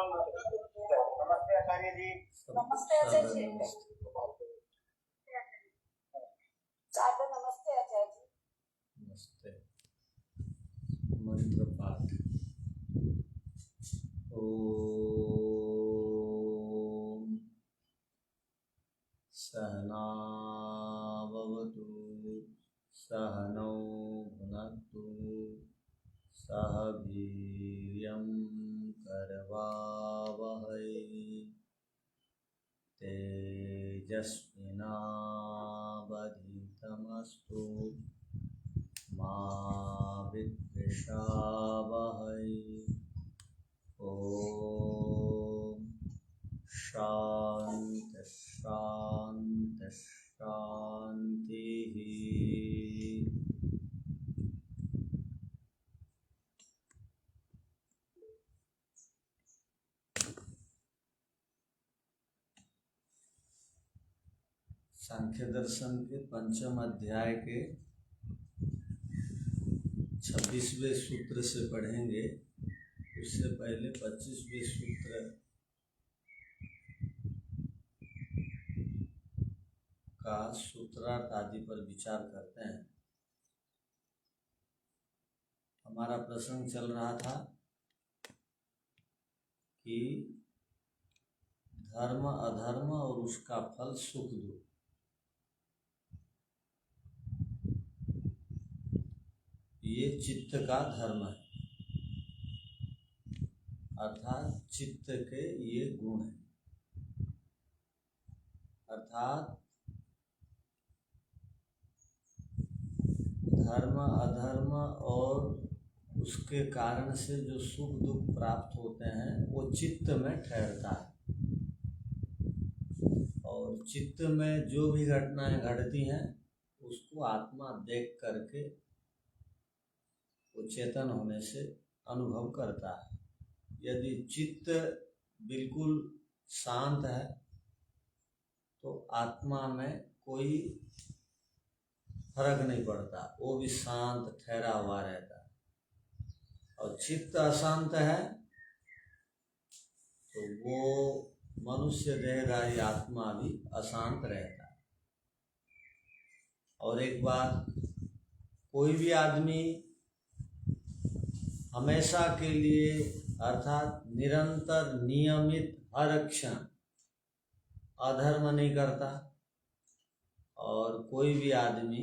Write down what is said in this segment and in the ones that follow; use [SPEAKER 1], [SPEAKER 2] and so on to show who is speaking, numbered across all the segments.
[SPEAKER 1] नमस्ते आचार्य जी।
[SPEAKER 2] नमस्ते आचार्य जी। सादर नमस्ते आचार्य जी।
[SPEAKER 3] नमस्ते। मंत्र पाठ। ओम सहना भवतु सहनौ भुनक्तु सह वीर्यं करवावहै तेजस्विनावधीतमस्तु मा विद्विषावहै। ओम शांति शांति शांति। सांख्य दर्शन के पंचम अध्याय के 26वें सूत्र से पढ़ेंगे। उससे पहले 25वें सूत्र का सूत्रार्थ आदि पर विचार करते हैं। हमारा प्रसंग चल रहा था कि धर्म अधर्म और उसका फल सुख दुख, ये चित्त का धर्म है, अर्थात चित्त के ये गुण हैं। अर्थात धर्म अधर्म और उसके कारण से जो सुख दुख प्राप्त होते हैं वो चित्त में ठहरता है, और चित्त में जो भी घटनाएं घटती हैं उसको आत्मा देख करके वो चेतन होने से अनुभव करता है। यदि चित्त बिल्कुल शांत है तो आत्मा में कोई फर्क नहीं पड़ता, वो भी शांत ठहरा हुआ रहता है। और चित्त अशांत है तो वो मनुष्य देहधारी आत्मा भी अशांत रहता है। और एक बात, कोई भी आदमी हमेशा के लिए अर्थात निरंतर नियमित हर क्षण अधर्म नहीं करता, और कोई भी आदमी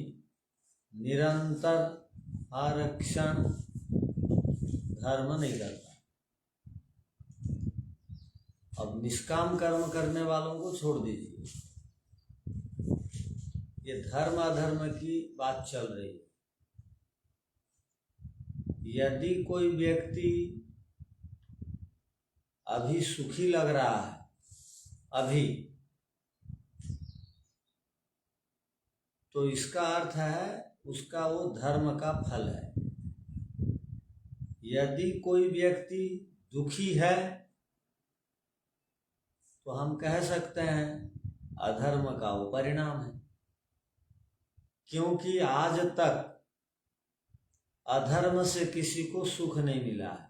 [SPEAKER 3] निरंतर हर क्षण धर्म नहीं करता। अब निष्काम कर्म करने वालों को छोड़ दीजिए, ये धर्म अधर्म की बात चल रही है। यदि कोई व्यक्ति अभी सुखी लग रहा है, अभी, तो इसका अर्थ है उसका वो धर्म का फल है। यदि कोई व्यक्ति दुखी है तो हम कह सकते हैं अधर्म का वो परिणाम है, क्योंकि आज तक अधर्म से किसी को सुख नहीं मिला है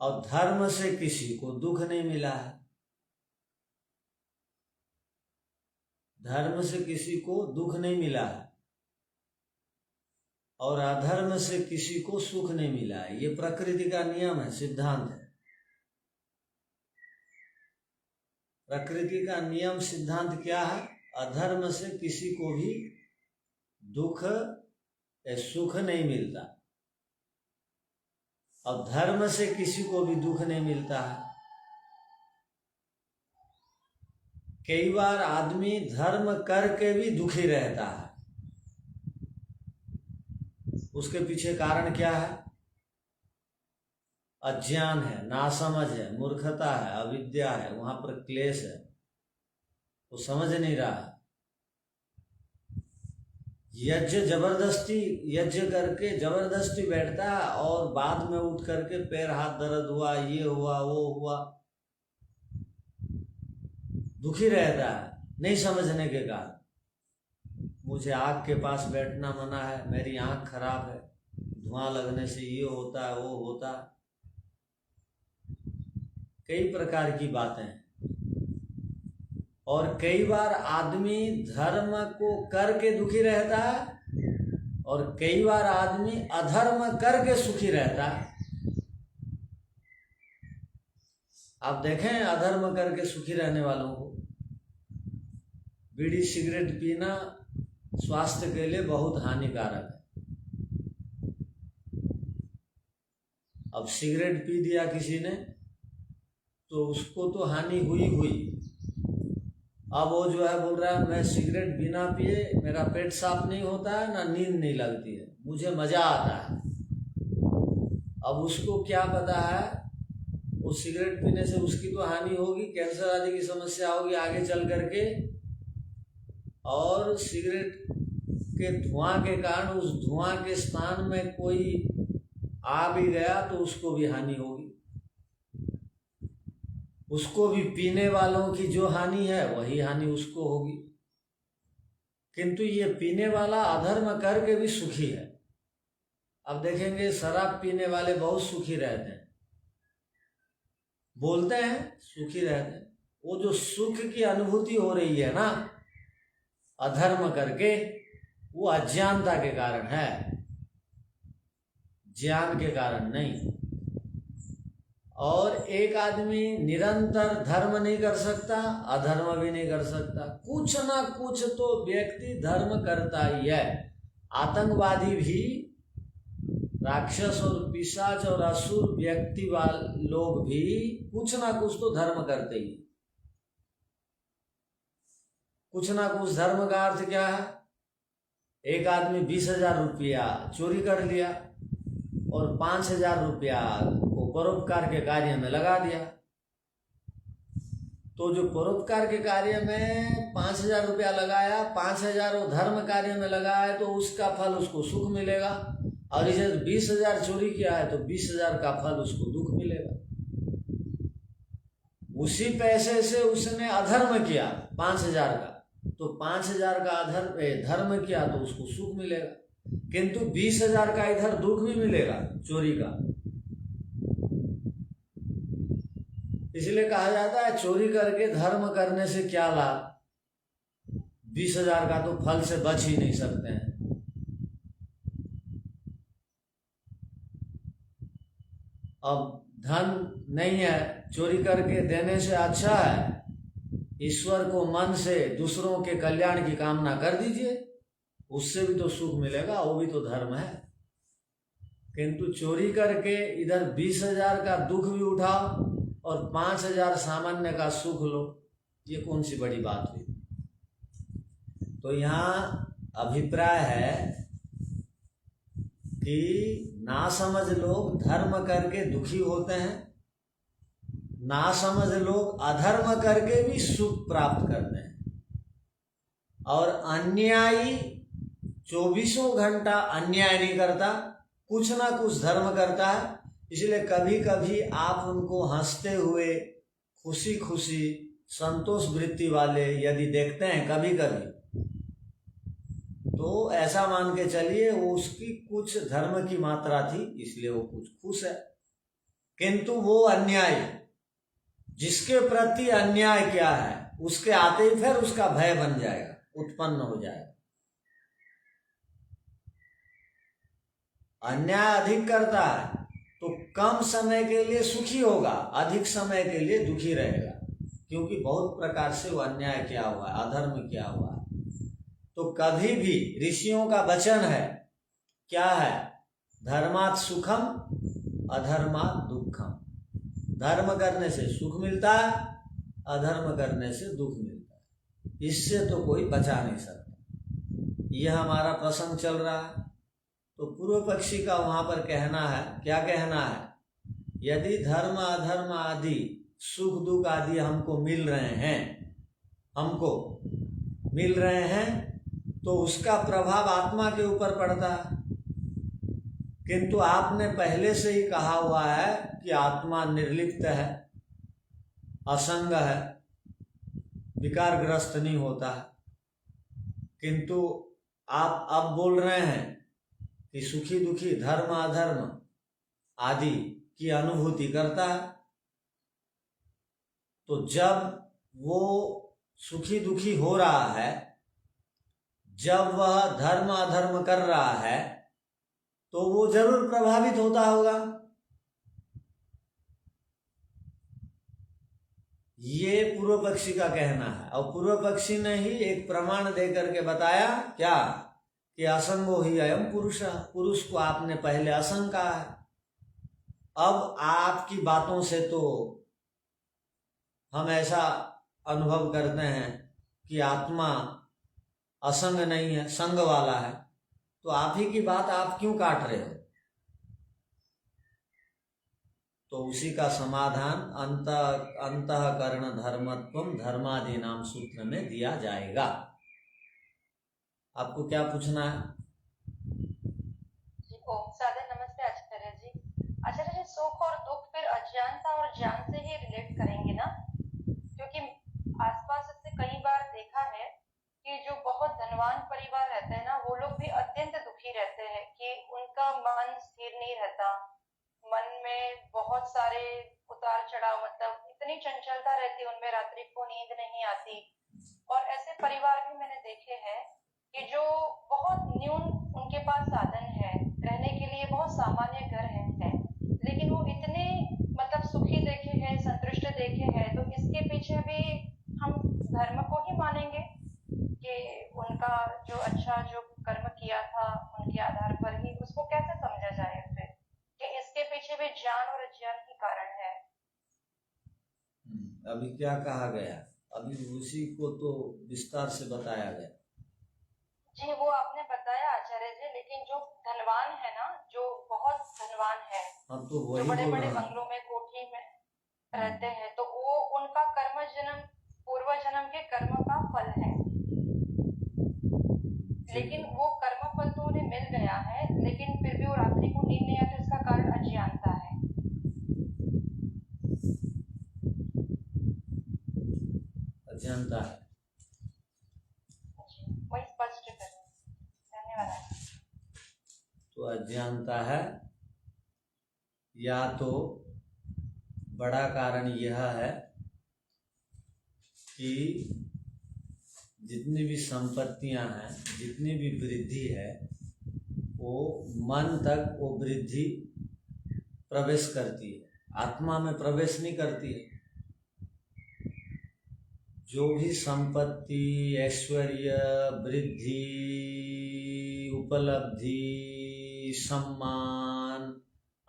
[SPEAKER 3] और धर्म से किसी को दुख नहीं मिला है। धर्म से किसी को दुख नहीं मिला है और अधर्म से किसी को सुख नहीं मिला है। ये प्रकृति का नियम है, सिद्धांत है। प्रकृति का नियम सिद्धांत क्या है? अधर्म से किसी को भी दुख सुख नहीं मिलता और धर्म से किसी को भी दुख नहीं मिलता है। कई बार आदमी धर्म करके भी दुखी रहता है। उसके पीछे कारण क्या है? अज्ञान है, नासमझ है, मूर्खता है, अविद्या है, वहां पर क्लेश है, वो समझ नहीं रहा। यज्ञ करके जबरदस्ती बैठता है और बाद में उठ करके पैर हाथ दर्द हुआ, ये हुआ, वो हुआ, दुखी रहता है नहीं समझने के कारण। मुझे आग के पास बैठना मना है, मेरी आंख खराब है, धुआं लगने से ये होता है, वो होता है। कई प्रकार की बातें हैं, और कई बार आदमी धर्म को करके दुखी रहता है और कई बार आदमी अधर्म करके सुखी रहता है। आप देखें अधर्म करके सुखी रहने वालों को, बीड़ी सिगरेट पीना स्वास्थ्य के लिए बहुत हानिकारक है। अब सिगरेट पी दिया किसी ने तो उसको तो हानि हुई हुई। अब वो जो है बोल रहा है मैं सिगरेट बिना पिए मेरा पेट साफ नहीं होता है, ना नींद नहीं लगती है, मुझे मजा आता है। अब उसको क्या पता है वो सिगरेट पीने से उसकी तो हानि होगी, कैंसर आदि की समस्या होगी आगे चल करके, और सिगरेट के धुआं के कारण उस धुआं के स्थान में कोई आ भी गया तो उसको भी हानि होगी। उसको भी पीने वालों की जो हानि है वही हानि उसको होगी। किंतु ये पीने वाला अधर्म करके भी सुखी है। अब देखेंगे शराब पीने वाले बहुत सुखी रहते हैं, बोलते हैं सुखी रहते हैं। वो जो सुख की अनुभूति हो रही है ना अधर्म करके, वो अज्ञानता के कारण है, ज्ञान के कारण नहीं। और एक आदमी निरंतर धर्म नहीं कर सकता, अधर्म भी नहीं कर सकता। कुछ ना कुछ तो व्यक्ति धर्म करता ही है। आतंकवादी भी, राक्षस और पिशाच और असुर व्यक्ति वाले लोग भी कुछ ना कुछ तो धर्म करते ही। कुछ ना कुछ धर्म का अर्थ क्या है? एक आदमी 20,000 रुपया चोरी कर लिया और 5,000 रुपया को परोपकार के कार्य में लगा दिया, तो जो परोपकार के कार्य में 5,000 रुपया लगाया, 5,000 वो धर्म कार्य में लगाया तो उसका फल उसको सुख मिलेगा, और इसे 20,000 चोरी किया है तो 20,000 का फल उसको दुख मिलेगा। उसी पैसे से उसने अधर्म किया 5,000 का, तो 5,000 का धर्म किया तो उसको सुख मिलेगा, किंतु 20,000 का इधर दुख भी मिलेगा चोरी का। इसलिए कहा जाता है चोरी करके धर्म करने से क्या लाभ, 20,000 का तो फल से बच ही नहीं सकते हैं। अब धन नहीं है, चोरी करके देने से अच्छा है ईश्वर को मन से दूसरों के कल्याण की कामना कर दीजिए, उससे भी तो सुख मिलेगा, वो भी तो धर्म है। किंतु चोरी करके इधर 20,000 का दुख भी उठाओ और 5,000 सामान्य का सुख लो, ये कौन सी बड़ी बात हुई। तो यहाँ अभिप्राय है कि नासमझ लोग धर्म करके दुखी होते हैं, नासमझ लोग अधर्म करके भी सुख प्राप्त करते हैं, और अन्यायी 24 घंटा अन्याय नहीं करता, कुछ ना कुछ धर्म करता है। इसलिए कभी कभी आप उनको हंसते हुए खुशी खुशी संतोष वृत्ति वाले यदि देखते हैं कभी कभी, तो ऐसा मान के चलिए वो उसकी कुछ धर्म की मात्रा थी, इसलिए वो कुछ खुश है। किंतु वो अन्याय, जिसके प्रति अन्याय क्या है, उसके आते ही फिर उसका भय बन जाएगा, उत्पन्न हो जाएगा। अन्याय अधिक करता है तो कम समय के लिए सुखी होगा, अधिक समय के लिए दुखी रहेगा, क्योंकि बहुत प्रकार से वो अन्याय किया हुआ है, अधर्म किया हुआ है। तो कभी भी ऋषियों का वचन है, क्या है, धर्मात् सुखम अधर्मात् दुखम। धर्म करने से सुख मिलता है, अधर्म करने से दुख मिलता है, इससे तो कोई बचा नहीं सकता। यह हमारा प्रसंग चल रहा है, तो पूर्व पक्षी का वहां पर कहना है, क्या कहना है, यदि धर्म अधर्म आदि सुख दुख आदि हमको मिल रहे हैं तो उसका प्रभाव आत्मा के ऊपर पड़ता है। किंतु आपने पहले से ही कहा हुआ है कि आत्मा निर्लिप्त है, असंग है, विकारग्रस्त नहीं होता है, किंतु आप अब बोल रहे हैं कि सुखी दुखी धर्म अधर्म आदि की अनुभूति करता है। तो जब वो सुखी दुखी हो रहा है, जब वह धर्म अधर्म कर रहा है, तो वो जरूर प्रभावित होता होगा। ये पूर्व पक्षी का कहना है, और पूर्व पक्षी ने ही एक प्रमाण देकर के बताया क्या, कि असंगो ही अयम पुरुष, पुरुष को आपने पहले असंग कहा है। अब आपकी बातों से तो हम ऐसा अनुभव करते हैं कि आत्मा असंग नहीं है, संग वाला है, तो आप ही की बात आप क्यों काट रहे हो? तो उसी का समाधान अंतःकरण धर्मत्वम धर्मादि नाम सूत्र में दिया जाएगा। आपको क्या पूछना है?
[SPEAKER 1] जी ओम सादर नमस्ते आचार्य जी। आचार्य जी, सुख और दुख फिर अज्ञानता और ज्ञान से ही रिलेट करेंगे ना? क्योंकि आसपास इससे कई बार देखा है कि जो बहुत धनवान परिवार रहते हैं ना, वो लोग भी अत्यंत दुखी रहते हैं कि उनका मन स्थिर नहीं रहता, मन में बहुत सारे उतार चढ़ाव, मतलब इतनी चंचलता रहती है उनमें, रात्रि को नींद नहीं आती। और ऐसे परिवार भी मैंने देखे हैं कि जो बहुत न्यून उनके पास साधन है, रहने के लिए बहुत सामान्य घर है, लेकिन वो इतने मतलब सुखी देखे हैं, संतुष्ट देखे हैं। तो इसके पीछे भी हम धर्म को ही मानेंगे कि उनका जो अच्छा जो कर्म किया था उनके आधार पर ही, उसको कैसे समझा जाए फिर कि इसके पीछे भी ज्ञान और अज्ञान ही कारण है?
[SPEAKER 3] अभी क्या कहा गया? अभी उसी को तो विस्तार से बताया गया।
[SPEAKER 1] जी वो आपने बताया आचार्य जी, लेकिन जो धनवान है ना, जो बहुत धनवान है,
[SPEAKER 3] हम तो
[SPEAKER 1] जो
[SPEAKER 3] वही
[SPEAKER 1] बड़े
[SPEAKER 3] बोल
[SPEAKER 1] बड़े
[SPEAKER 3] रहे हैं।
[SPEAKER 1] बंगलों में कोठी में रहते हैं, तो वो उनका कर्म जन्म पूर्व जन्म के कर्म का फल है, लेकिन वो कर्म फल तो उन्हें मिल गया है, लेकिन फिर भी वो रात्रि को नींद नहीं आती, इसका कारण अज्ञानता है।
[SPEAKER 3] अज्ञानता है,
[SPEAKER 1] वही स्पष्ट करें। धन्यवाद।
[SPEAKER 3] तो अज्ञानता है, या तो बड़ा कारण यह है कि जितनी भी संपत्तियां हैं, जितनी भी वृद्धि है, वो मन तक वो वृद्धि प्रवेश करती है, आत्मा में प्रवेश नहीं करती है। जो भी संपत्ति, ऐश्वर्य, वृद्धि, उपलब्धि, सम्मान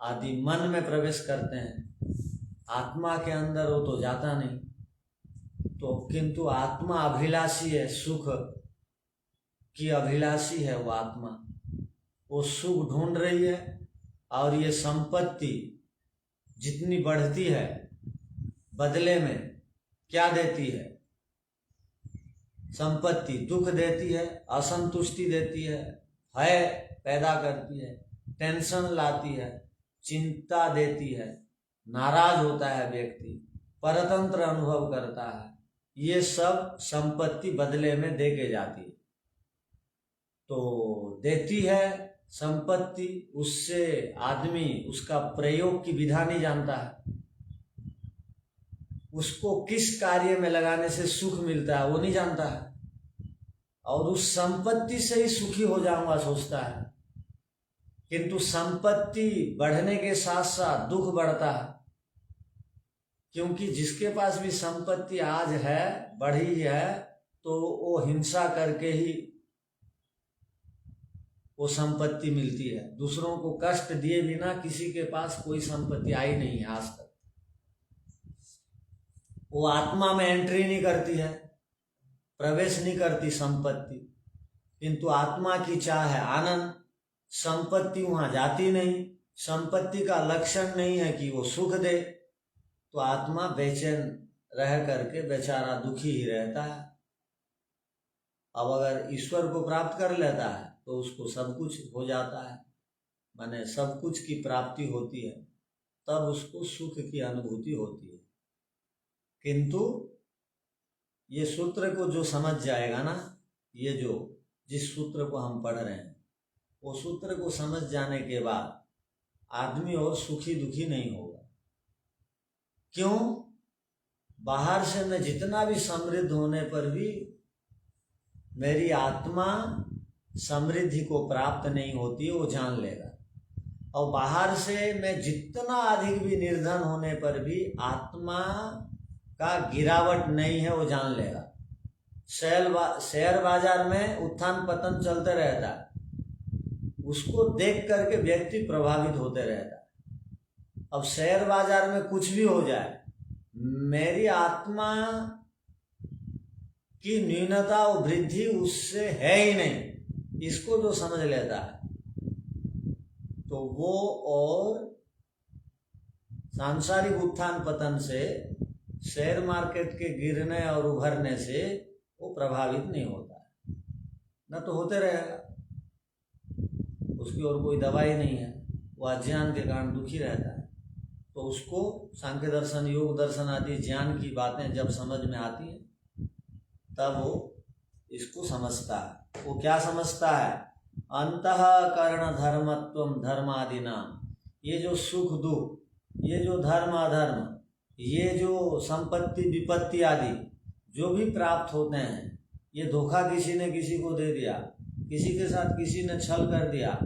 [SPEAKER 3] आदि मन में प्रवेश करते हैं, आत्मा के अंदर वो तो जाता नहीं। तो किंतु आत्मा अभिलाषी है, सुख की अभिलाषी है वो आत्मा, वो सुख ढूंढ रही है। और ये संपत्ति जितनी बढ़ती है, बदले में क्या देती है? संपत्ति दुख देती है, असंतुष्टि देती है, भय पैदा करती है, टेंशन लाती है, चिंता देती है, नाराज होता है व्यक्ति, परतंत्र अनुभव करता है। ये सब संपत्ति बदले में दे के जाती है। तो देती है संपत्ति, उससे आदमी उसका प्रयोग की विधा नहीं जानता है, उसको किस कार्य में लगाने से सुख मिलता है वो नहीं जानता है, और उस संपत्ति से ही सुखी हो जाऊंगा सोचता है। किंतु संपत्ति बढ़ने के साथ साथ दुख बढ़ता है, क्योंकि जिसके पास भी संपत्ति आज है, बढ़ी है, तो वो हिंसा करके ही वो संपत्ति मिलती है। दूसरों को कष्ट दिए बिना किसी के पास कोई संपत्ति आई नहीं है आज तक। वो आत्मा में एंट्री नहीं करती है, प्रवेश नहीं करती संपत्ति, किंतु आत्मा की चाह है आनंद। संपत्ति वहां जाती नहीं, संपत्ति का लक्षण नहीं है कि वो सुख दे, तो आत्मा बेचैन रह करके बेचारा दुखी ही रहता है। अब अगर ईश्वर को प्राप्त कर लेता है तो उसको सब कुछ हो जाता है, माने सब कुछ की प्राप्ति होती है, तब उसको सुख की अनुभूति होती है। किंतु ये सूत्र को जो समझ जाएगा ना, ये जो जिस सूत्र को हम पढ़ रहे हैं, वो सूत्र को समझ जाने के बाद आदमी और सुखी दुखी नहीं होगा। क्यों? बाहर से मैं जितना भी समृद्ध होने पर भी मेरी आत्मा समृद्धि को प्राप्त नहीं होती है, वो जान लेगा। और बाहर से मैं जितना अधिक भी निर्धन होने पर भी आत्मा का गिरावट नहीं है, वो जान लेगा। शेयर बाजार में उत्थान पतन चलते रहता है, उसको देख करके व्यक्ति प्रभावित होते रहता है। अब शेयर बाजार में कुछ भी हो जाए, मेरी आत्मा की न्यूनता और वृद्धि उससे है ही नहीं, इसको जो समझ लेता है तो वो और सांसारिक उत्थान पतन से, शेयर मार्केट के गिरने और उभरने से वो प्रभावित नहीं होता है, न तो होते रहेगा, उसकी और कोई दवाई नहीं है, वो अज्ञान के कारण दुखी रहता है। तो उसको सांख्य दर्शन, योग दर्शन आदि ज्ञान की बातें जब समझ में आती हैं तब वो इसको समझता है। वो क्या समझता है? अंतःकरण धर्मत्वम धर्मादिना, ये जो सुख दुख, ये जो धर्म अधर्म, ये जो संपत्ति विपत्ति आदि जो भी प्राप्त होते हैं, ये धोखा किसी ने किसी को दे दिया, किसी के साथ किसी ने छल कर दिया,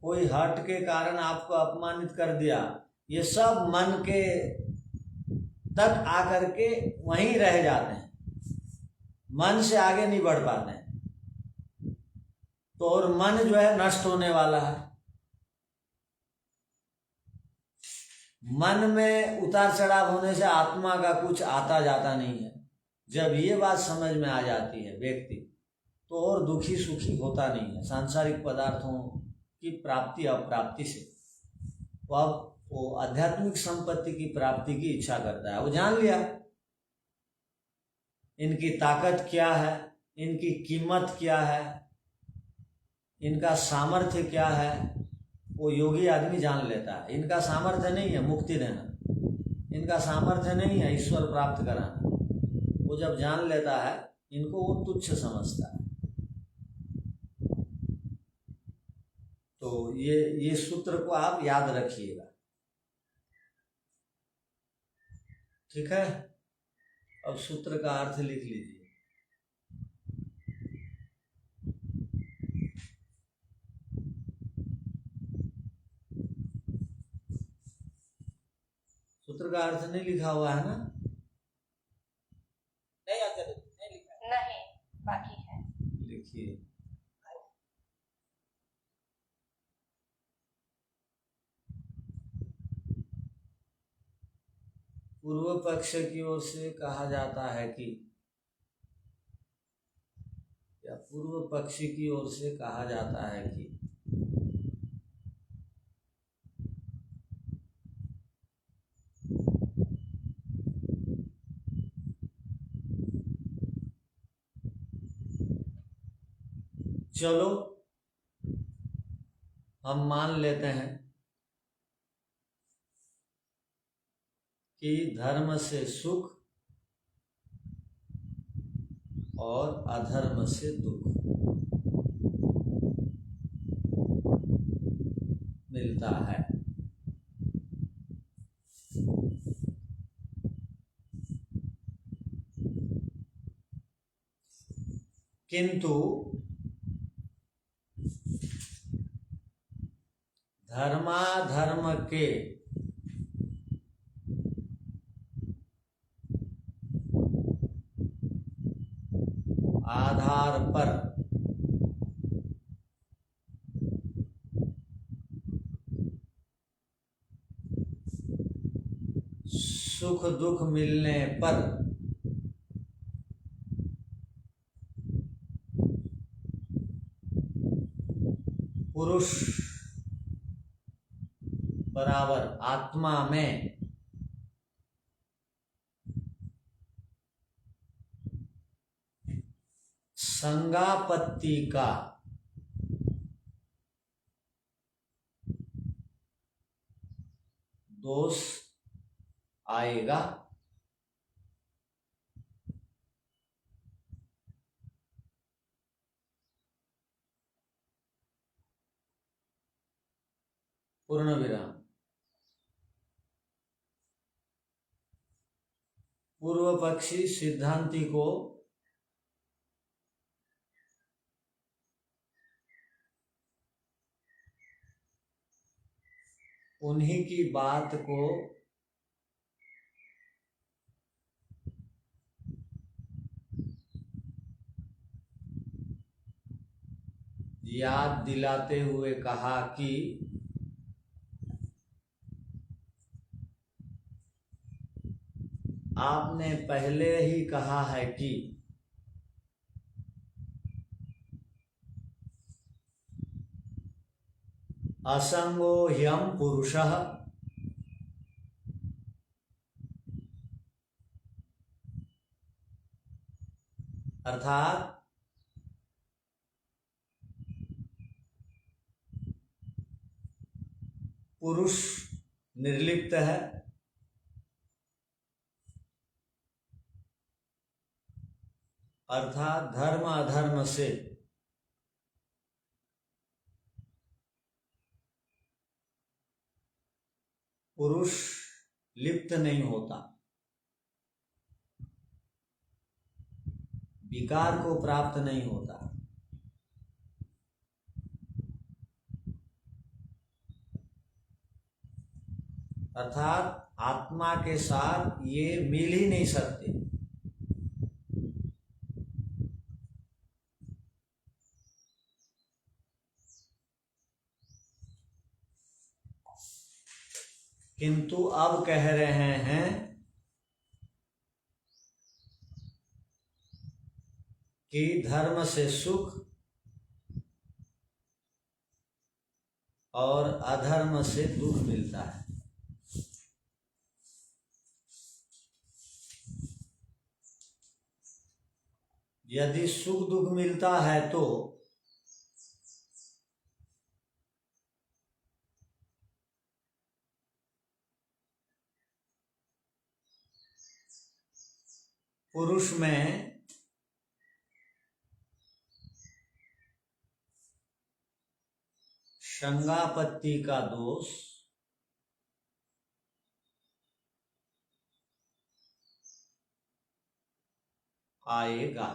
[SPEAKER 3] कोई हट के कारण आपको अपमानित कर दिया, ये सब मन के तक आकर के वहीं रह जाते हैं, मन से आगे नहीं बढ़ पाते हैं। तो और मन जो है नष्ट होने वाला है। मन में उतार चढ़ाव होने से आत्मा का कुछ आता जाता नहीं है। जब ये बात समझ में आ जाती है व्यक्ति, तो और दुखी सुखी होता नहीं है सांसारिक पदार्थों की प्राप्ति अप्राप्ति से। वो अब वो आध्यात्मिक संपत्ति की प्राप्ति की इच्छा करता है। वो जान लिया इनकी ताकत क्या है, इनकी कीमत क्या है, इनका सामर्थ्य क्या है, वो योगी आदमी जान लेता है। इनका सामर्थ्य नहीं है मुक्ति देना, इनका सामर्थ्य नहीं है ईश्वर प्राप्त कराना। वो जब जान लेता है इनको, वो तुच्छ समझता है। तो ये सूत्र को आप याद रखिएगा, ठीक है। अब सूत्र का अर्थ लिख लीजिए। सूत्र का अर्थ नहीं लिखा हुआ है ना?
[SPEAKER 2] नहीं आचार्य जी, नहीं लिखा है।
[SPEAKER 1] नहीं, बाकी है।
[SPEAKER 3] लिखिए। पूर्व पक्ष की ओर से कहा जाता है कि, या पूर्व पक्षी की ओर से कहा जाता है कि चलो हम मान लेते हैं कि धर्म से सुख और अधर्म से दुख मिलता है। किंतु धर्माधर्म के आधार पर सुख दुख मिलने पर पुरुष बराबर आत्मा में संगापत्ति का दोष आएगा। पूर्ण विराम। पूर्व पक्षी सिद्धांती को उन्हीं की बात को याद दिलाते हुए कहा कि आपने पहले ही कहा है कि असंगो ह्यम पुरुषः, अर्थात पुरुष निर्लिप्त है, अर्थात धर्म अधर्म से पुरुष लिप्त नहीं होता, विकार को प्राप्त नहीं होता। अर्थात आत्मा के साथ ये मिल ही नहीं सकते। किंतु अब कह रहे हैं कि धर्म से सुख और अधर्म से दुख मिलता है। यदि सुख दुख मिलता है तो पुरुष में संगापत्ति का दोष आएगा।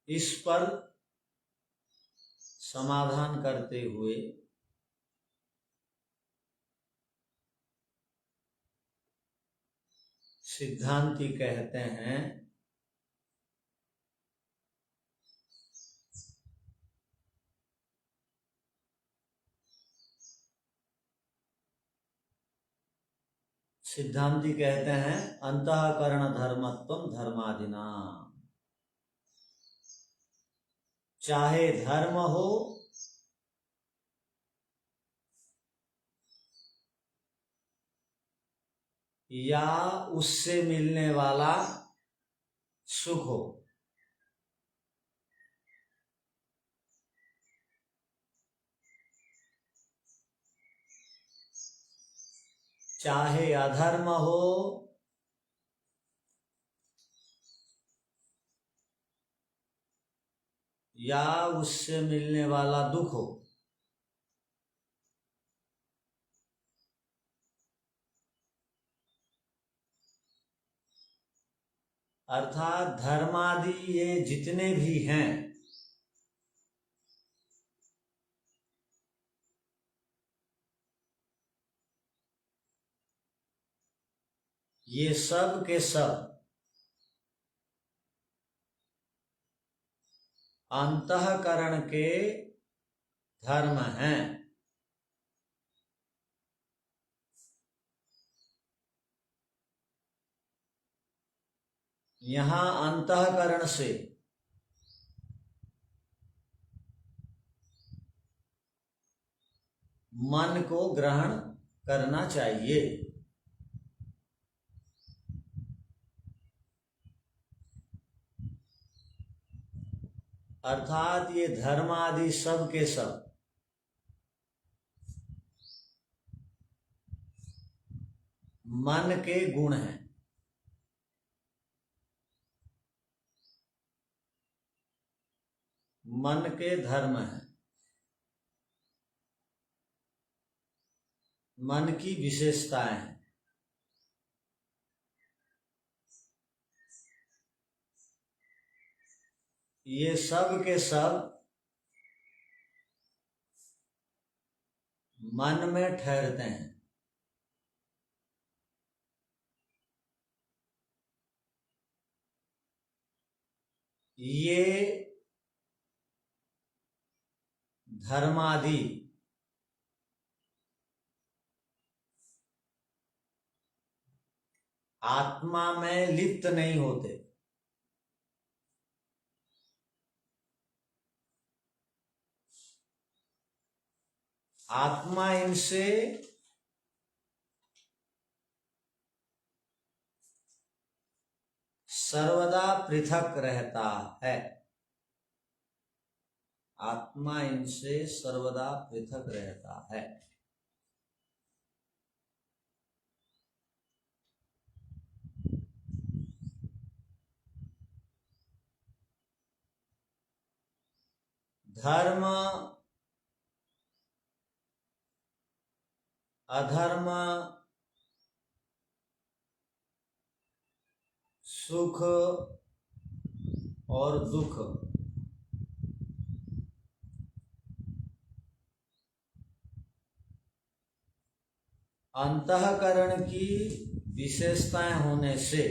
[SPEAKER 3] इस पर समाधान करते हुए सिद्धांती कहते हैं अंतःकरण धर्मत्वम धर्मादिना, चाहे धर्म हो या उससे मिलने वाला सुख हो, चाहे अधर्म हो या उससे मिलने वाला दुख हो, अर्थात धर्मादि ये जितने भी हैं ये सब के सब अंतःकरण के धर्म हैं। यहाँ अंतःकरण से मन को ग्रहण करना चाहिए। अर्थात ये धर्म आदि सब के सब मन के गुण हैं। मन के धर्म हैं। मन की विशेषताएं हैं। ये सब के सब मन में ठहरते हैं। ये धर्मादि आत्मा में लिप्त नहीं होते। आत्मा इनसे सर्वदा पृथक रहता है। आत्मा इनसे सर्वदा पृथक रहता है। धर्म अधर्म, सुख और दुख अंतःकरण की विशेषताएं होने से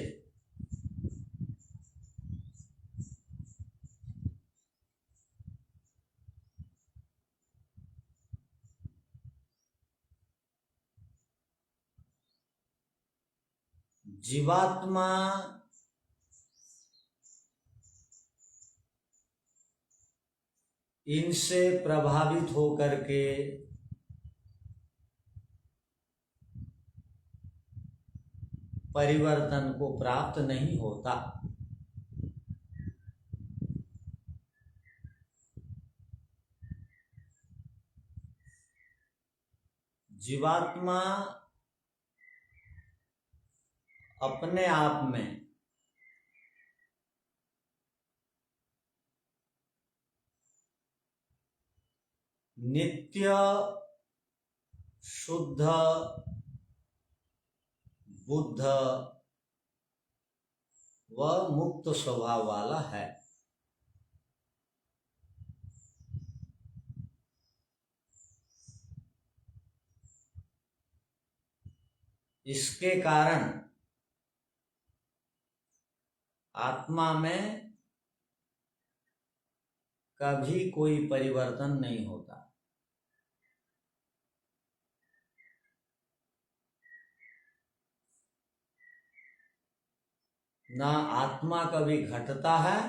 [SPEAKER 3] जीवात्मा इनसे प्रभावित होकर के परिवर्तन को प्राप्त नहीं होता। जीवात्मा अपने आप में नित्य शुद्ध बुद्ध व मुक्त स्वभाव वाला है। इसके कारण आत्मा में कभी कोई परिवर्तन नहीं होता। ना आत्मा कभी घटता है,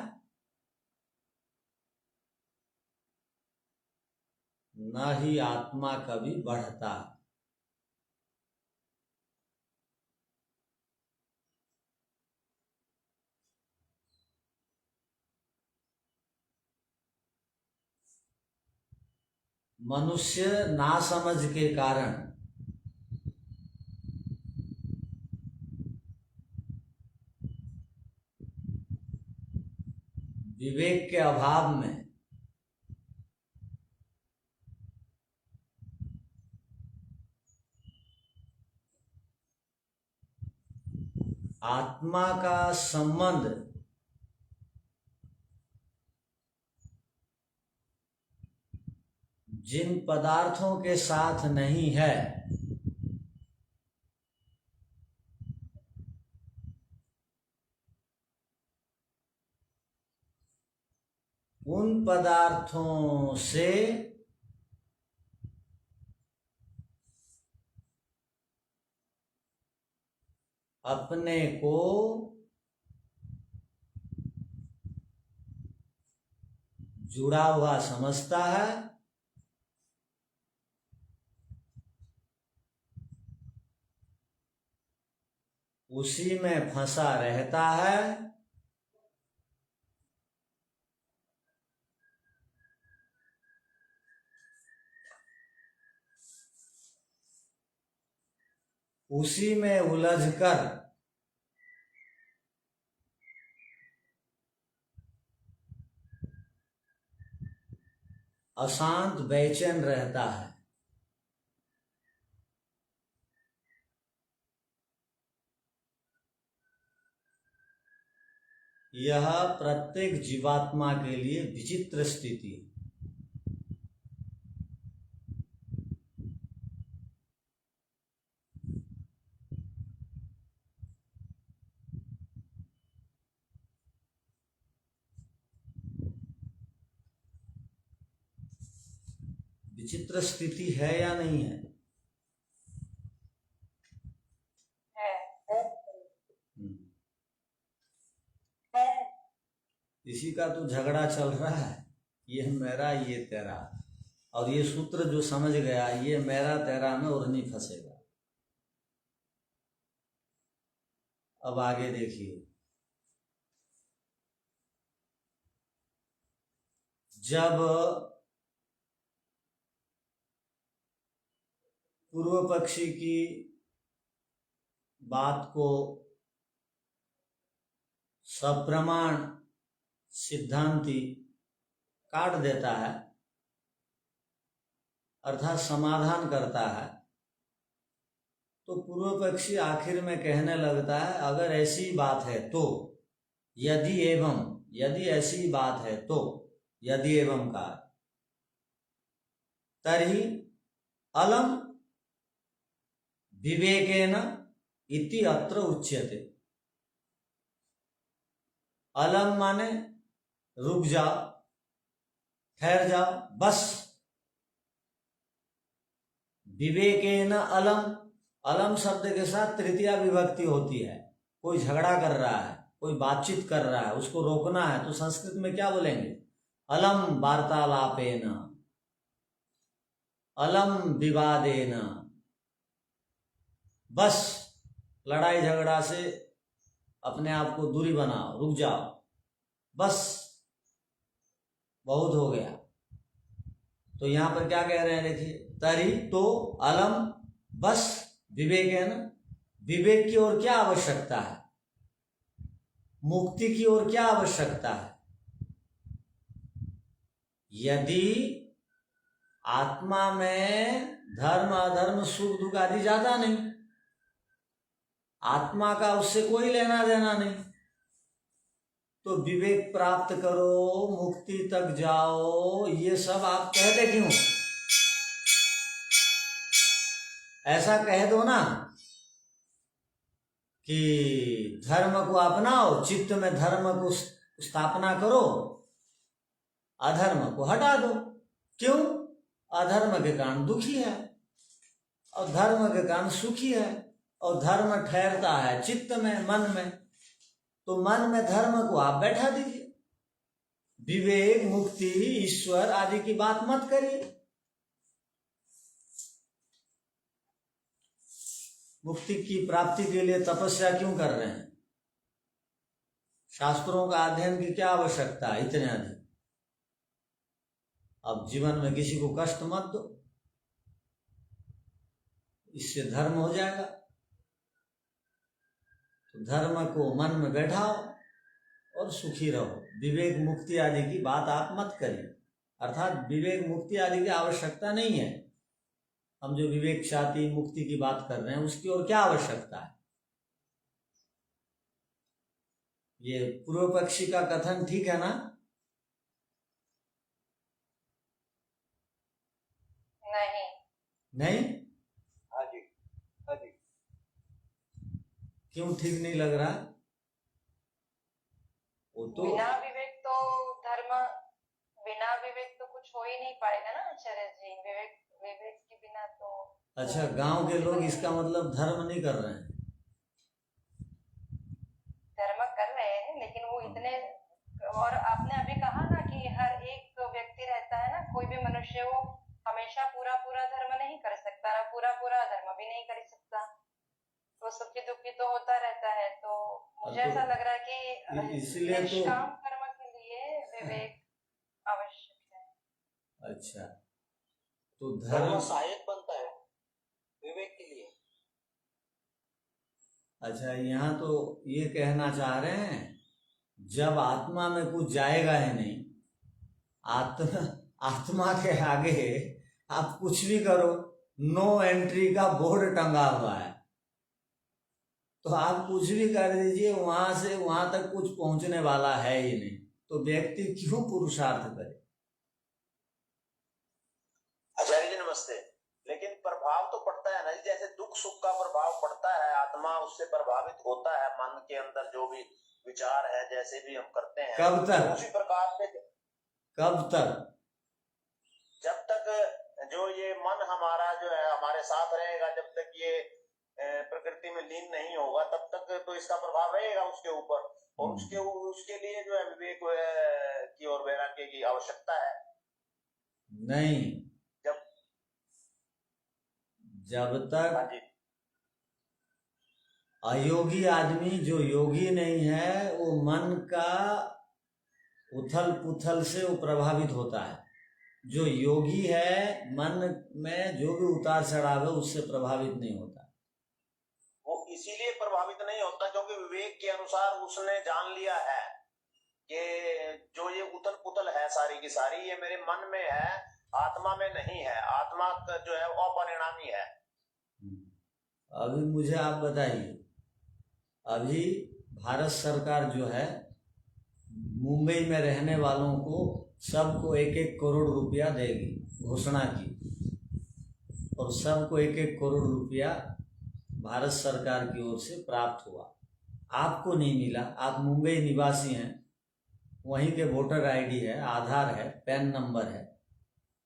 [SPEAKER 3] न ही आत्मा कभी बढ़ता है। मनुष्य नासमझ के कारण विवेक के अभाव में आत्मा का संबंध जिन पदार्थों के साथ नहीं है उन पदार्थों से अपने को जुड़ा हुआ समझता है, उसी में फंसा रहता है, उसी में उलझकर अशांत बेचैन रहता है। यह प्रत्येक जीवात्मा के लिए विचित्र स्थिति है। विचित्र स्थिति है या नहीं है? इसी का तो झगड़ा चल रहा है, ये मेरा ये तेरा, और ये सूत्र जो समझ गया ये मेरा तेरा में और नहीं फंसेगा। अब आगे देखिए, जब पूर्व पक्षी की बात को सप्रमाण सिद्धांती काट देता है, अर्थात समाधान करता है, तो पूर्व पक्षी आखिर में कहने लगता है अगर ऐसी बात है तो, यदि एवं, यदि ऐसी बात है तो, यदि एवं का तर्हि अलम विवेकेन इति अत्र उच्यते। अलम माने रुक जाओ, ठहर जाओ, बस। विवेकेन अलम, अलम शब्द के साथ तृतीया विभक्ति होती है। कोई झगड़ा कर रहा है, कोई बातचीत कर रहा है, उसको रोकना है तो संस्कृत में क्या बोलेंगे? अलम वार्तालापेन, अलम विवादेन, बस लड़ाई झगड़ा से अपने आप को दूरी बनाओ, रुक जाओ, बस बहुत हो गया। तो यहां पर क्या कह रहे हैं देखिए, तरी तो अलम, बस विवेक है ना, विवेक की ओर क्या आवश्यकता है, मुक्ति की ओर क्या आवश्यकता है? यदि आत्मा में धर्म अधर्म सुख दुख आदि ज्यादा नहीं, आत्मा का उससे कोई लेना देना नहीं, तो विवेक प्राप्त करो, मुक्ति तक जाओ, ये सब आप कहते क्यों? ऐसा कह दो ना कि धर्म को अपनाओ, चित्त में धर्म को स्थापना करो, अधर्म को हटा दो। क्यों? अधर्म के कारण दुखी है और धर्म के कारण सुखी है, और धर्म ठहरता है चित्त में, मन में, तो मन में धर्म को आप बैठा दीजिए। विवेक, मुक्ति, ईश्वर आदि की बात मत करिए। मुक्ति की प्राप्ति के लिए तपस्या क्यों कर रहे हैं? शास्त्रों का अध्ययन की क्या आवश्यकता है इतने अधिक? अब जीवन में किसी को कष्ट मत दो, इससे धर्म हो जाएगा। तो धर्म को मन में बैठाओ और सुखी रहो। विवेक मुक्ति आदि की बात आप मत करिए, अर्थात विवेक मुक्ति आदि की आवश्यकता नहीं है। हम जो विवेक शांति मुक्ति की बात कर रहे हैं उसकी और क्या आवश्यकता है? ये पूर्व पक्षी का कथन ठीक है ना?
[SPEAKER 1] नहीं
[SPEAKER 3] नहीं?
[SPEAKER 2] हाँ जी, हाँ जी।
[SPEAKER 3] क्यों ठीक नहीं लग रहा? वो तो
[SPEAKER 1] बिना विवेक तो धर्म, बिना विवेक तो कुछ हो ही नहीं पाएगा ना आचार्य जी। विवेक, विवेक के बिना तो।
[SPEAKER 3] अच्छा, गांव के लोग इसका मतलब धर्म नहीं कर रहे हैं?
[SPEAKER 1] धर्म कर रहे हैं लेकिन वो इतने, और आपने अभी कहा ना कि हर एक व्यक्ति रहता है ना, कोई भी मनुष्य वो हमेशा पूरा पूरा धर्म नहीं कर सकता, पूरा पूरा धर्म भी नहीं कर सकता, तो सुखी दुखी तो होता रहता है। तो मुझे ऐसा लग रहा है कि
[SPEAKER 3] इसलिए तो
[SPEAKER 1] निष्काम कर्म के लिए विवेक आवश्यक है।
[SPEAKER 3] अच्छा, तो
[SPEAKER 2] धर्म
[SPEAKER 3] धर्म
[SPEAKER 2] सहायक बनता है विवेक के लिए।
[SPEAKER 3] अच्छा, यहाँ तो ये कहना चाह रहे हैं जब आत्मा में कुछ जाएगा ही नहीं, आत्मा के आगे आप कुछ भी करो, नो एंट्री का बोर्ड टंगा हुआ है, तो आप कुछ भी कर दीजिए, वहां से वहां तक कुछ पहुंचने वाला है ही नहीं, तो व्यक्ति क्यों पुरुषार्थ करे।
[SPEAKER 2] आचार्य जी नमस्ते। लेकिन प्रभाव तो पड़ता है ना जी, जैसे दुख सुख का प्रभाव पड़ता है, आत्मा उससे प्रभावित होता है, मन के अंदर जो भी विचार है जैसे भी हम करते हैं,
[SPEAKER 3] कब तक?
[SPEAKER 2] उसी प्रकार से
[SPEAKER 3] कब तक?
[SPEAKER 2] जब तक जो ये मन हमारा जो है हमारे साथ रहेगा, जब तक ये प्रकृति में लीन नहीं होगा, तब तक तो इसका प्रभाव रहेगा उसके ऊपर, और उसके लिए जो है विवेक की और वैराग्य की आवश्यकता है।
[SPEAKER 3] नहीं, जब तक
[SPEAKER 2] हाँ जी,
[SPEAKER 3] अयोगी आदमी, जो योगी नहीं है, वो मन का उथल पुथल से वो प्रभावित होता है। जो योगी है, मन में जो भी उतार चढ़ाव है उससे प्रभावित नहीं होता।
[SPEAKER 2] वो इसीलिए प्रभावित नहीं होता क्योंकि विवेक के अनुसार उसने जान लिया है कि जो ये उथल पुथल है सारी की सारी, ये मेरे मन में है, आत्मा में नहीं है। आत्मा का जो है वो अपरिणामी है।
[SPEAKER 3] अभी मुझे आप बताइए, अभी भारत सरकार जो है मुंबई में रहने वालों को सबको 1-1 करोड़ रुपया देगी, घोषणा की, और सबको 1-1 करोड़ रुपया भारत सरकार की ओर से प्राप्त हुआ। आपको नहीं मिला, आप मुंबई निवासी हैं, वहीं के वोटर आईडी है, आधार है, पैन नंबर है,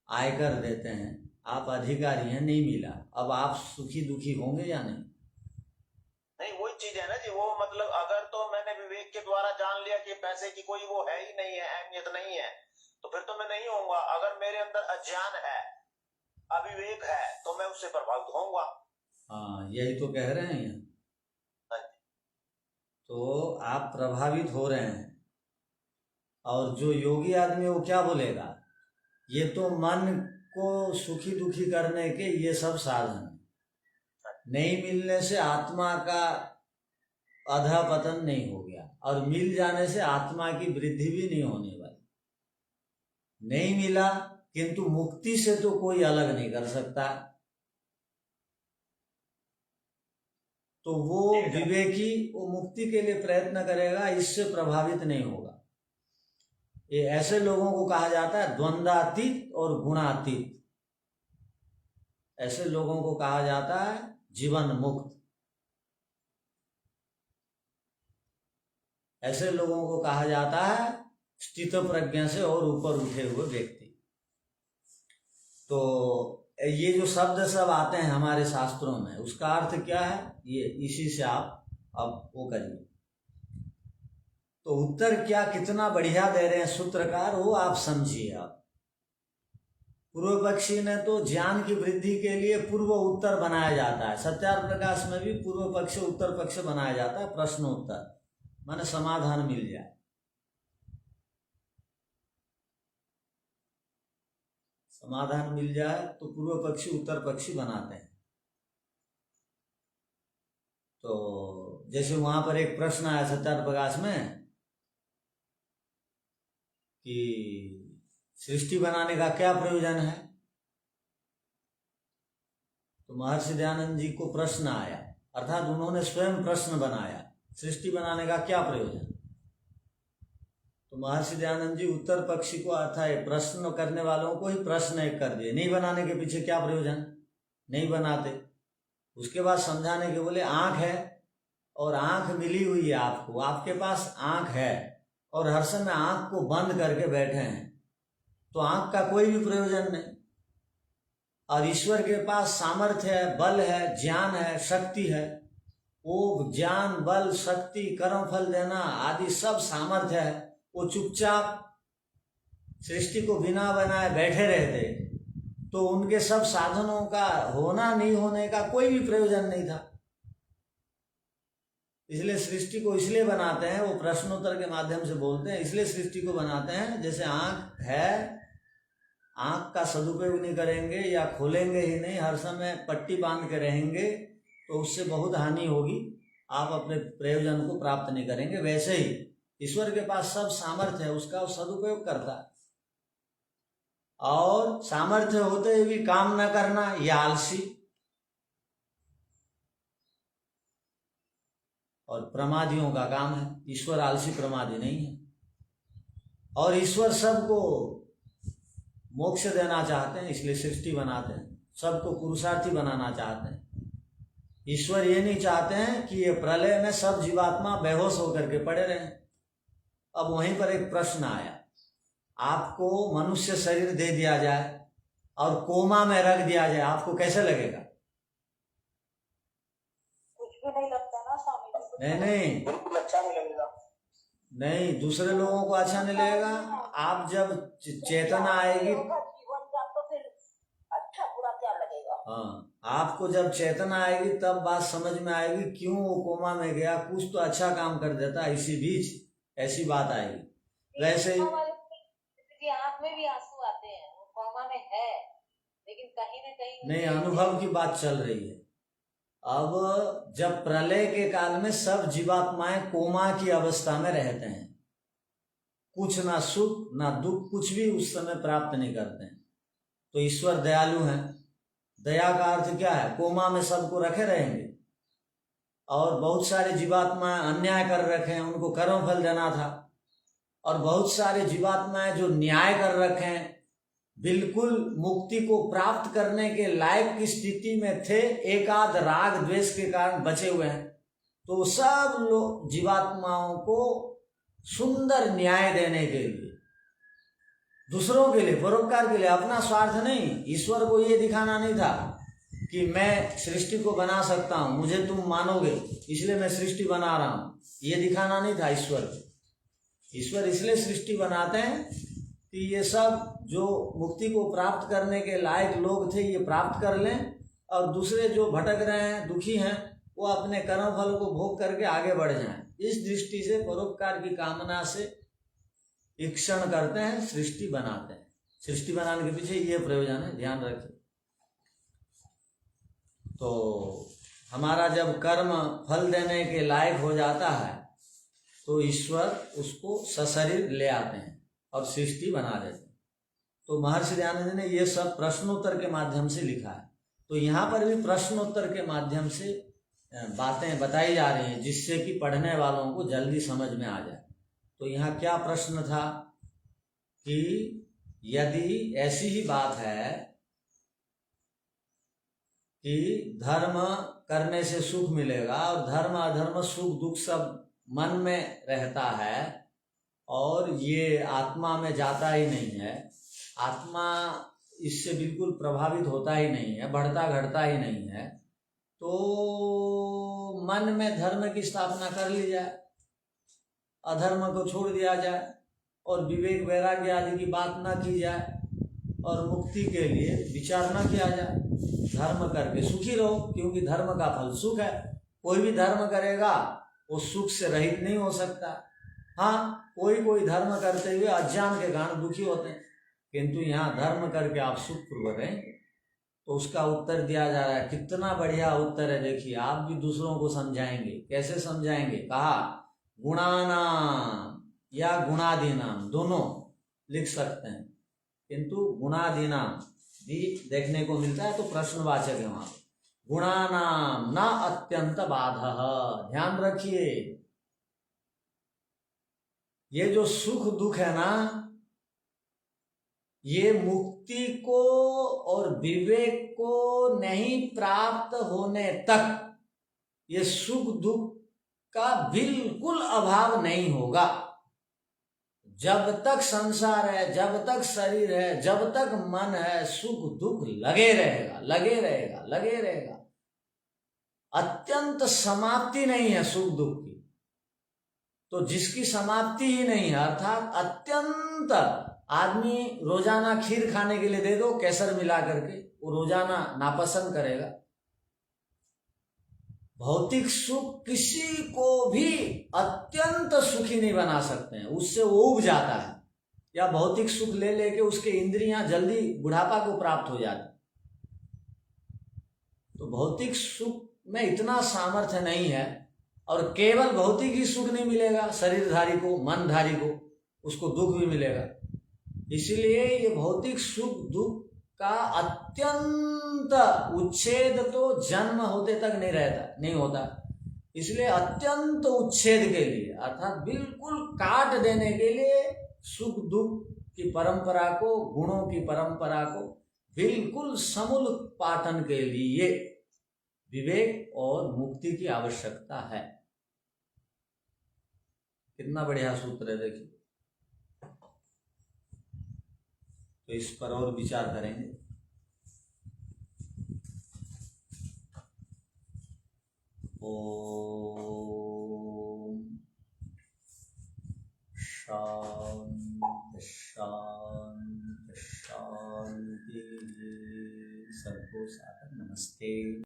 [SPEAKER 3] आयकर देते हैं, आप अधिकारी हैं, नहीं मिला। अब आप सुखी दुखी होंगे या नहीं?
[SPEAKER 2] नहीं, वही चीज है ना जी, वो मतलब अगर तो मैंने विवेक के द्वारा जान लिया कि पैसे की कोई वो है ही नहीं है, अहमियत नहीं है, तो फिर तो मैं नहीं होऊंगा। अगर मेरे अंदर अज्ञान है, अविवेक है, तो मैं उससे प्रभावित होऊंगा।
[SPEAKER 3] हाँ, यही तो कह रहे हैं।
[SPEAKER 2] हाँ जी।
[SPEAKER 3] तो आप प्रभावित हो रहे हैं, और जो योगी आदमी वो क्या बोलेगा, ये तो मन को सुखी दुखी करने के ये सब साधन है, नहीं मिलने से आत्मा का अधा पतन नहीं हो गया, और मिल जाने से आत्मा की वृद्धि भी नहीं होने वाली। नहीं मिला, किंतु मुक्ति से तो कोई अलग नहीं कर सकता। तो वो विवेकी वो मुक्ति के लिए प्रयत्न करेगा, इससे प्रभावित नहीं होगा। ये ऐसे लोगों को कहा जाता है द्वंद्वातीत और गुणातीत। ऐसे लोगों को कहा जाता है जीवन मुक्त। ऐसे लोगों को कहा जाता है स्थित प्रज्ञा से और ऊपर उठे हुए व्यक्ति। तो ये जो शब्द सब आते हैं हमारे शास्त्रों में, उसका अर्थ क्या है, ये इसी से आप अब वो करिए। तो उत्तर क्या कितना बढ़िया दे रहे हैं सूत्रकार, वो आप समझिए। आप पूर्व पक्षी ने तो ज्ञान की वृद्धि के लिए पूर्व उत्तर बनाया जाता है। सत्यार्थ प्रकाश में भी पूर्व पक्ष उत्तर पक्ष बनाया जाता है, प्रश्न उत्तर, माने समाधान मिल जाए। समाधान मिल जाए तो पूर्व पक्षी उत्तर पक्षी बनाते हैं। तो जैसे वहां पर एक प्रश्न आया सत्यार्थ प्रकाश में कि सृष्टि बनाने का क्या प्रयोजन है, तो महर्षि दयानंद जी को प्रश्न आया, अर्थात उन्होंने स्वयं प्रश्न बनाया, सृष्टि बनाने का क्या प्रयोजन। तो महर्षि दयानंद जी उत्तर पक्षी को, अर्थात प्रश्न करने वालों को ही प्रश्न एक कर दिए, नहीं बनाने के पीछे क्या प्रयोजन, नहीं बनाते। उसके बाद समझाने के बोले आंख है और आंख मिली हुई है आपको, आपके पास आंख है और हर समय आंख को बंद करके बैठे हैं, तो आंख का कोई भी प्रयोजन नहीं। और ईश्वर के पास सामर्थ्य है, बल है, ज्ञान है, शक्ति है, वो ज्ञान बल शक्ति कर्म फल देना आदि सब सामर्थ्य है। वो चुपचाप सृष्टि को बिना बनाए बैठे रहते, तो उनके सब साधनों का होना नहीं होने का कोई भी प्रयोजन नहीं था। इसलिए सृष्टि को इसलिए बनाते हैं, वो प्रश्नोत्तर के माध्यम से बोलते हैं, इसलिए सृष्टि को बनाते हैं। जैसे आंख है, आंख का सदुपयोग नहीं करेंगे या खोलेंगे ही नहीं, हर समय पट्टी बांध के रहेंगे, तो उससे बहुत हानि होगी, आप अपने प्रयोजन को प्राप्त नहीं करेंगे। वैसे ही ईश्वर के पास सब सामर्थ्य है, उसका वो सदुपयोग करता है। और सामर्थ्य होते हुए भी काम न करना, यह आलसी। और प्रमादियों का काम है। ईश्वर आलसी प्रमादी नहीं है, और ईश्वर सबको मोक्ष देना चाहते हैं, इसलिए सृष्टि बनाते हैं, सबको पुरुषार्थी बनाना चाहते हैं। ईश्वर ये नहीं चाहते हैं कि ये प्रलय में सब जीवात्मा बेहोश होकर के पड़े रहें। अब वहीं पर एक प्रश्न आया, आपको मनुष्य शरीर दे दिया जाए और कोमा में रख दिया जाए, आपको कैसे लगेगा?
[SPEAKER 1] कुछ भी नहीं लगता ना स्वामी जी।
[SPEAKER 3] नहीं,
[SPEAKER 2] बिल्कुल अच्छा नहीं लगेगा।
[SPEAKER 3] नहीं, दूसरे लोगों को अच्छा नहीं लगेगा। आप जब चेतना आएगी,
[SPEAKER 1] जीवन का तो फिर अच्छा बुरा क्या लगेगा?
[SPEAKER 3] हाँ, आपको जब चेतना आएगी तब बात समझ में आएगी क्यों वो कोमा में गया, कुछ तो अच्छा काम कर देता इसी बीच, ऐसी बात आएगी। वैसे ही
[SPEAKER 1] आंख में भी आंसू आते हैं, वो कोमा में है, लेकिन कहीं न कहीं
[SPEAKER 3] नहीं, अनुभव की बात चल रही है। अब जब प्रलय के काल में सब जीवात्माएं कोमा की अवस्था में रहते हैं, कुछ ना सुख ना दुख, कुछ भी उस समय प्राप्त नहीं करते हैं, तो ईश्वर दयालु हैं। दया का अर्थ क्या है? कोमा में सबको रखे रहेंगे, और बहुत सारे जीवात्माएं अन्याय कर रखे हैं, उनको कर्म फल देना था, और बहुत सारे जीवात्माएं जो न्याय कर रखे हैं, बिल्कुल मुक्ति को प्राप्त करने के लायक की स्थिति में थे, एकाध राग द्वेष के कारण बचे हुए हैं, तो सब लोग जीवात्माओं को सुंदर न्याय देने के लिए, दूसरों के लिए, परोपकार के लिए, अपना स्वार्थ नहीं। ईश्वर को ये दिखाना नहीं था कि मैं सृष्टि को बना सकता हूं, मुझे तुम मानोगे इसलिए मैं सृष्टि बना रहा हूं, ये दिखाना नहीं था ईश्वर। ईश्वर इसलिए सृष्टि बनाते हैं कि ये सब जो मुक्ति को प्राप्त करने के लायक लोग थे ये प्राप्त कर लें, और दूसरे जो भटक रहे हैं, दुखी हैं, वो अपने कर्म फल को भोग करके आगे बढ़ जाएं। इस दृष्टि से परोपकार की कामना से ईक्षण करते हैं, सृष्टि बनाते हैं। सृष्टि बनाने के पीछे ये प्रयोजन है, ध्यान रखें। तो हमारा जब कर्म फल देने के लायक हो जाता है तो ईश्वर उसको सशरीर ले आते हैं और सृष्टि बना देते हैं। तो महर्षि दयानंद ने ये सब प्रश्नोत्तर के माध्यम से लिखा है। तो यहाँ पर भी प्रश्नोत्तर के माध्यम से बातें बताई जा रही हैं, जिससे कि पढ़ने वालों को जल्दी समझ में आ जाए। तो यहाँ क्या प्रश्न था कि यदि ऐसी ही बात है कि धर्म करने से सुख मिलेगा और धर्म अधर्म सुख दुख सब मन में रहता है और ये आत्मा में जाता ही नहीं है, आत्मा इससे बिल्कुल प्रभावित होता ही नहीं है, बढ़ता घटता ही नहीं है, तो मन में धर्म की स्थापना कर ली जाए, अधर्म को छोड़ दिया जाए और विवेक वैराग्य आदि की बात ना की जाए और मुक्ति के लिए विचार ना किया जाए। धर्म करके सुखी रहो, क्योंकि धर्म का फल सुख है। कोई भी धर्म करेगा वो सुख से रहित नहीं हो सकता। हाँ, कोई धर्म करते हुए अज्ञान के कारण दुखी होते हैं, किंतु यहाँ धर्म करके आप सुखपूर्वक रहेंगे। तो उसका उत्तर दिया जा रहा है, कितना बढ़िया उत्तर है। देखिए, आप भी दूसरों को समझाएंगे, कैसे समझाएंगे? कहा गुणानाम या गुणादीनाम दोनों लिख सकते हैं, किंतु गुणादीनाम भी देखने को मिलता है, तो प्रश्नवाचक है वहां। गुणानाम न अत्यंत बाधः, ध्यान रखिए, ये जो सुख दुख है ना, ये मुक्ति को और विवेक को नहीं प्राप्त होने तक ये सुख दुख का बिल्कुल अभाव नहीं होगा। जब तक संसार है, जब तक शरीर है, जब तक मन है, सुख दुख लगे रहेगा, लगे रहेगा, लगे रहेगा। अत्यंत समाप्ति नहीं है सुख दुख की। तो जिसकी समाप्ति ही नहीं है, अर्थात अत्यंत, आदमी रोजाना खीर खाने के लिए दे दो केसर मिला करके, वो रोजाना नापसंद करेगा। भौतिक सुख किसी को भी अत्यंत सुखी नहीं बना सकते हैं, उससे वो उब जाता है, या भौतिक सुख ले लेके उसके इंद्रियां जल्दी बुढ़ापा को प्राप्त हो जाती। तो भौतिक सुख में इतना सामर्थ्य नहीं है, और केवल भौतिक ही सुख नहीं मिलेगा शरीरधारी को, मनधारी को, उसको दुख भी मिलेगा। इसलिए ये भौतिक सुख दुख का अत्यंत उच्छेद तो जन्म होते तक नहीं रहता, नहीं होता। इसलिए अत्यंत उच्छेद के लिए अर्थात बिल्कुल काट देने के लिए सुख दुख की परंपरा को, गुणों की परंपरा को बिल्कुल समूल पाटन के लिए विवेक और मुक्ति की आवश्यकता है। कितना बढ़िया सूत्र है देखिए। तो इस पर और विचार करेंगे। ओम शांति शांति शांति। सबको सादर नमस्ते।